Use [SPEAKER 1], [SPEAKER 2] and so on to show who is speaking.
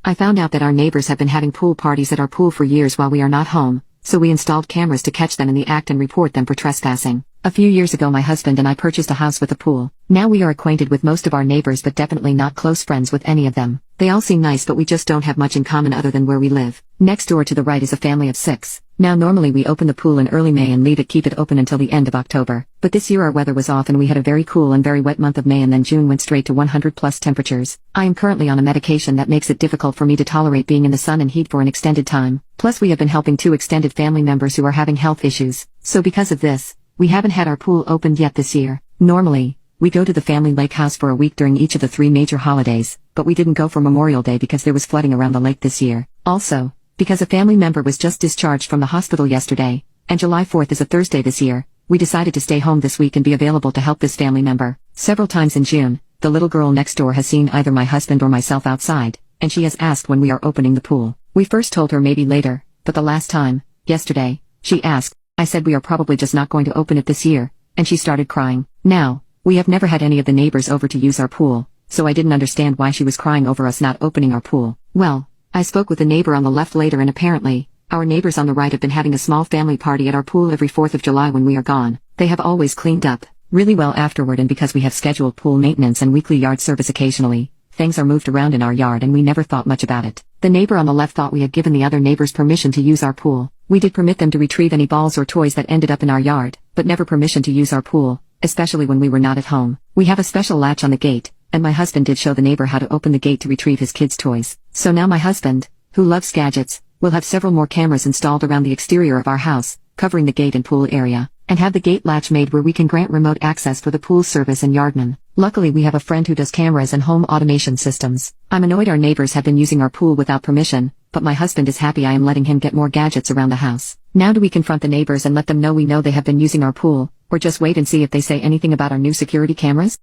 [SPEAKER 1] I found out that our neighbors have been having pool parties at our pool for years while we are not home, so we installed cameras to catch them in the act and report them for trespassing. A few years ago my husband and I purchased a house with a pool. Now we are acquainted with most of our neighbors but definitely not close friends with any of them. They all seem nice but we just don't have much in common other than where we live. Next door to the right is a family of 6. Now normally we open the pool in early May and keep it open until the end of October. But this year our weather was off and we had a very cool and very wet month of May, and then June went straight to 100+ temperatures. I am currently on a medication that makes it difficult for me to tolerate being in the sun and heat for an extended time. Plus we have been helping 2 extended family members who are having health issues. So because of this, we haven't had our pool opened yet this year. Normally, we go to the family lake house for a week during each of the 3 major holidays, but we didn't go for Memorial Day because there was flooding around the lake this year. Also, because a family member was just discharged from the hospital yesterday, and July 4th is a Thursday this year, we decided to stay home this week and be available to help this family member. Several times in June, the little girl next door has seen either my husband or myself outside, and she has asked when we are opening the pool. We first told her maybe later, but the last time, yesterday, she asked. I said we are probably just not going to open it this year, and she started crying. Now, we have never had any of the neighbors over to use our pool, so I didn't understand why she was crying over us not opening our pool. Well, I spoke with the neighbor on the left later and apparently, our neighbors on the right have been having a small family party at our pool every 4th of July when we are gone. They have always cleaned up really well afterward, and because we have scheduled pool maintenance and weekly yard service occasionally, things are moved around in our yard and we never thought much about it. The neighbor on the left thought we had given the other neighbors permission to use our pool. We did permit them to retrieve any balls or toys that ended up in our yard, but never permission to use our pool, especially when we were not at home. We have a special latch on the gate, and my husband did show the neighbor how to open the gate to retrieve his kids' toys. So now my husband, who loves gadgets, will have several more cameras installed around the exterior of our house, covering the gate and pool area, and have the gate latch made where we can grant remote access for the pool service and yardmen. Luckily we have a friend who does cameras and home automation systems. I'm annoyed our neighbors have been using our pool without permission, but my husband is happy I am letting him get more gadgets around the house. Now do we confront the neighbors and let them know we know they have been using our pool, or just wait and see if they say anything about our new security cameras?